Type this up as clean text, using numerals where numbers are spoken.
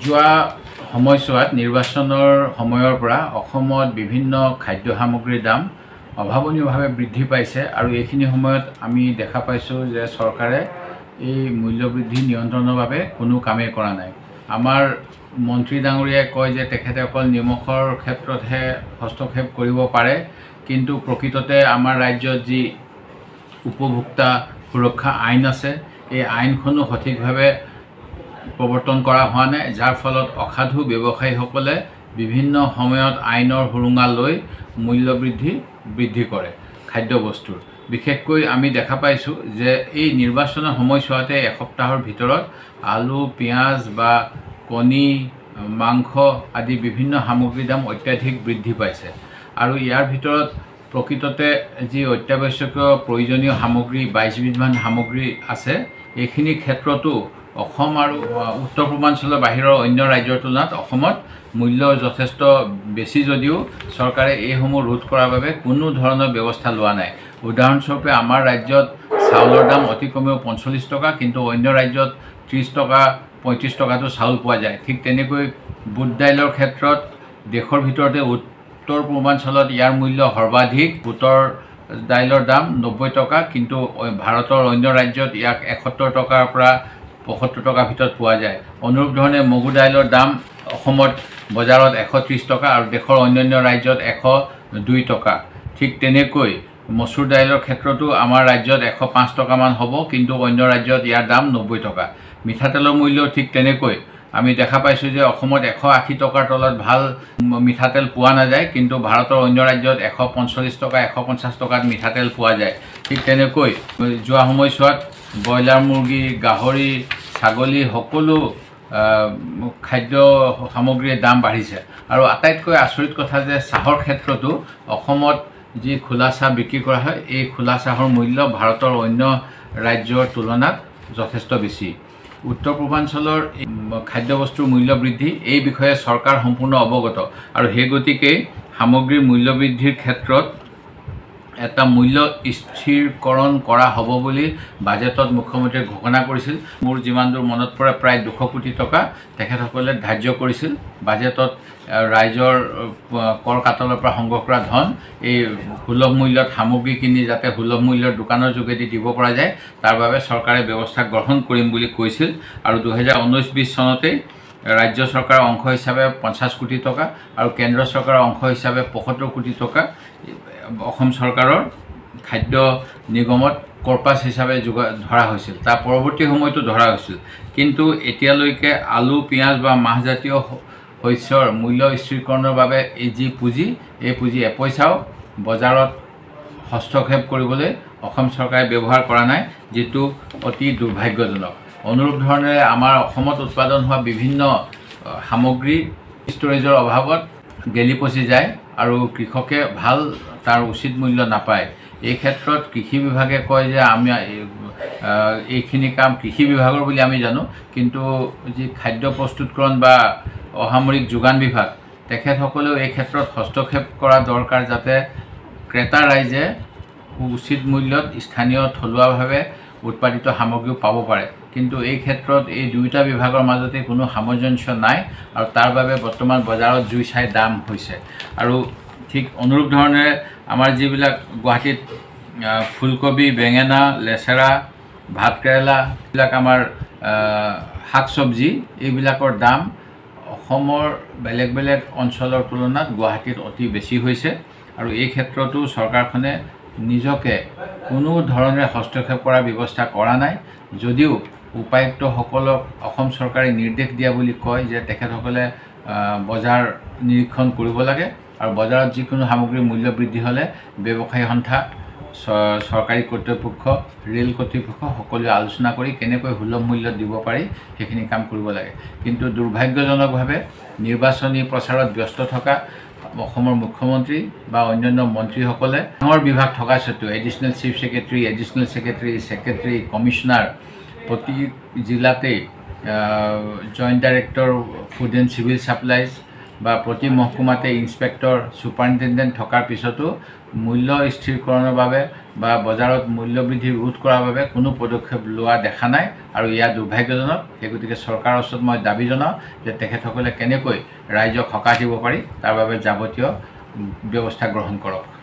যোৱা সময়ছোৱাত নিৰ্বাচনৰ সময়ৰ পৰা অসমত বিভিন্ন খাদ্য সামগ্ৰীৰ দাম অভাৱনীয়ভাৱে বৃদ্ধি পাইছে আৰু এইখিনি সময়ত আমি দেখা পাইছোঁ যে চৰকাৰে এই মূল্য বৃদ্ধি নিয়ন্ত্ৰণৰ বাবে কোনো কামেই কৰা নাই। আমাৰ মন্ত্ৰী ডাঙৰীয়াই কয় যে তেখেতে অকল নিমখৰ ক্ষেত্ৰতহে হস্তক্ষেপ কৰিব পাৰে, কিন্তু প্ৰকৃততে আমাৰ ৰাজ্যত যি উপভোক্তা সুৰক্ষা আইন আছে এই আইনখনো সঠিকভাৱে প্ৰৱৰ্তন কৰা হোৱা নাই, যাৰ ফলত অসাধু ব্যৱসায়ীসকলে বিভিন্ন সময়ত আইনৰ সুৰুঙা লৈ মূল্য বৃদ্ধি কৰে খাদ্যবস্তুৰ। বিশেষকৈ আমি দেখা পাইছোঁ যে এই নিৰ্বাচনৰ সময়ছোৱাতে এসপ্তাহৰ ভিতৰত আলু, পিঁয়াজ বা কণী, মাংস আদি বিভিন্ন সামগ্ৰীৰ দাম অত্যাধিক বৃদ্ধি পাইছে আৰু ইয়াৰ ভিতৰত প্ৰকৃততে যি অত্যাৱশ্যকীয় প্ৰয়োজনীয় সামগ্ৰী 22 বিধমান সামগ্ৰী আছে, এইখিনি ক্ষেত্ৰতো অসম আৰু উত্তৰ পূৰ্বাঞ্চলৰ বাহিৰৰ অন্য ৰাজ্যৰ তুলনাত অসমত মূল্য যথেষ্ট বেছি যদিও চৰকাৰে এইসমূহ ৰোধ কৰাৰ বাবে কোনো ধৰণৰ ব্যৱস্থা লোৱা নাই। উদাহৰণস্বৰূপে আমাৰ ৰাজ্যত চাউলৰ দাম অতি কমেও 45 টকা, কিন্তু অন্য ৰাজ্যত 30 টকা 35 টকাটো চাউল পোৱা যায়। ঠিক তেনেকৈ বুট দাইলৰ ক্ষেত্ৰত দেশৰ ভিতৰতে উত্তৰ পূৰ্বাঞ্চলত ইয়াৰ মূল্য সৰ্বাধিক। বুটৰ দাইলৰ দাম 90 টকা, কিন্তু ভাৰতৰ অন্য ৰাজ্যত ইয়াক 71 টকাৰ পৰা 75 টকাৰ ভিতৰত পোৱা যায়। অনুৰূপ ধৰণে মগু দাইলৰ দাম অসমত বজাৰত 130 টকা আৰু দেশৰ অন্যান্য ৰাজ্যত 102 টকা। ঠিক তেনেকৈ মচুৰ দাইলৰ ক্ষেত্ৰতো আমাৰ ৰাজ্যত 105 টকামান হ'ব, কিন্তু অন্য ৰাজ্যত ইয়াৰ দাম 90 টকা। মিঠাতেলৰ মূল্য ঠিক তেনেকৈ আমি দেখা পাইছোঁ যে অসমত 180 টকাৰ তলত ভাল মিঠাতেল পোৱা নাযায়, কিন্তু ভাৰতৰ অন্য ৰাজ্যত 145 টকা 150 টকাত মিঠাতেল পোৱা যায়। ঠিক তেনেকৈ যোৱা সময়ছোৱাত ব্ৰইলাৰ মুৰ্গী, গাহৰি, ছাগলী সকলো খাদ্য সামগ্ৰীৰ দাম বাঢ়িছে। আৰু আটাইতকৈ আচৰিত কথা যে চাহৰ ক্ষেত্ৰতো অসমত যি খোলা চাহ বিক্ৰী কৰা হয়, এই খোলা চাহৰ মূল্য ভাৰতৰ অন্য ৰাজ্যৰ তুলনাত যথেষ্ট বেছি। উত্তৰ পূৰ্বাঞ্চলৰ খাদ্যবস্তুৰ মূল্য বৃদ্ধি এই বিষয়ে চৰকাৰ সম্পূৰ্ণ অৱগত আৰু সেই গতিকে সামগ্ৰীৰ মূল্য বৃদ্ধিৰ ক্ষেত্ৰত এটা মূল্য স্থিৰকৰণ কৰা হ'ব বুলি বাজেটত মুখ্যমন্ত্ৰীয়ে ঘোষণা কৰিছিল। মোৰ যিমান দূৰ মনত পৰে প্ৰায় 200 কোটি টকা তেখেতসকলে ধাৰ্য কৰিছিল বাজেটত ৰাইজৰ কৰ কাটলৰ পৰা সংগ্ৰহ কৰা ধন এই সুলভ মূল্যত সামগ্ৰী কিনি যাতে সুলভ মূল্যৰ দোকানৰ যোগেদি দিব পৰা যায় তাৰ বাবে চৰকাৰে ব্যৱস্থা গ্ৰহণ কৰিম বুলি কৈছিল। আৰু 2019-20 চনতেই ৰাজ্য চৰকাৰৰ অংশ হিচাপে 50 কোটি টকা আৰু কেন্দ্ৰ চৰকাৰৰ অংশ হিচাপে 75 কোটি টকা অসম চৰকাৰৰ খাদ্য নিগমত কৰ্পাছ হিচাপে ধৰা হৈছিল। তাৰ পৰৱৰ্তী সময়তো ধৰা হৈছিল, কিন্তু এতিয়ালৈকে আলু, পিঁয়াজ বা মাহজাতীয় শস্যৰ মূল্য স্থিৰীকৰণৰ বাবে এই যি পুঁজি, এই পুঁজি এপইচাও বজাৰত হস্তক্ষেপ কৰিবলৈ অসম চৰকাৰে ব্যৱহাৰ কৰা নাই, যিটো অতি দুৰ্ভাগ্যজনক। অনুৰূপ ধৰণে আমাৰ অসমত উৎপাদন হোৱা বিভিন্ন সামগ্ৰী ষ্টৰেজৰ অভাৱত গেলি পচি যায় আৰু কৃষকে ভাল তাৰ উচিত মূল্য নাপায়। এই ক্ষেত্ৰত কৃষি বিভাগে কয় যে আমি এইখিনি কাম কৃষি বিভাগৰ বুলি আমি জানো, কিন্তু যি খাদ্য প্ৰস্তুতকৰণ বা অসামৰিক যোগান বিভাগ তেখেতসকলেও এই ক্ষেত্ৰত হস্তক্ষেপ কৰা দৰকাৰ, যাতে ক্ৰেতা ৰাইজে উচিত মূল্যত স্থানীয় থলুৱাভাৱে উৎপাদিত সামগ্ৰীও পাব পাৰে। কিন্তু এই ক্ষেত্ৰত এই দুয়োটা বিভাগৰ মাজতে কোনো সামঞ্জস্য নাই আৰু তাৰ বাবে বৰ্তমান বজাৰত জুই চাই দাম হৈছে। আৰু ঠিক অনুৰূপ ধৰণে আমাৰ যিবিলাক গুৱাহাটীত ফুলকবি, বেঙেনা, লেচেৰা, ভাতকেৰেলা এইবিলাক আমাৰ শাক চব্জি, এইবিলাকৰ দাম অসমৰ বেলেগ বেলেগ অঞ্চলৰ তুলনাত গুৱাহাটীত অতি বেছি হৈছে। আৰু এই ক্ষেত্ৰতো চৰকাৰখনে নিজকে কোনো ধৰণে হস্তক্ষেপ কৰাৰ ব্যৱস্থা কৰা নাই, যদিও উপায়ুক্তসকলক অসম চৰকাৰে নিৰ্দেশ দিয়া বুলি কয় যে তেখেতসকলে বজাৰ নিৰীক্ষণ কৰিব লাগে আৰু বজাৰত যিকোনো সামগ্ৰীৰ মূল্য বৃদ্ধি হ'লে ব্যৱসায়ী সন্থা, চৰকাৰী কৰ্তৃপক্ষ, ৰেল কৰ্তৃপক্ষ সকলোৱে আলোচনা কৰি কেনেকৈ সুলভ মূল্যত দিব পাৰি সেইখিনি কাম কৰিব লাগে। কিন্তু দুৰ্ভাগ্যজনকভাৱে নিৰ্বাচনী প্ৰচাৰত ব্যস্ত থকা অসমৰ মুখ্যমন্ত্ৰী বা অন্যান্য মন্ত্ৰীসকলে ডাঙৰ বিভাগ থকা স্বত্বেও additional chief secretary, additional secretary, commissioner প্ৰতি জিলাতেই joint director food and civil supplies বা প্ৰতি মহকুমাতে ইনস্পেক্টৰ সুপাৰিনটেণ্ডেণ্ট থকাৰ পিছতো মূল্য স্থিৰকৰণৰ বাবে বা বজাৰত মূল্য বৃদ্ধি ৰোধ কৰাৰ বাবে কোনো পদক্ষেপ লোৱা দেখা নাই আৰু ইয়া দুৰ্ভাগ্যজনক। সেই গতিকে চৰকাৰৰ ওচৰত মই দাবী জনাওঁ যে তেখেতসকলে কেনেকৈ ৰাইজক সকাহ দিব পাৰি তাৰ বাবে যাৱতীয় ব্যৱস্থা গ্ৰহণ কৰক।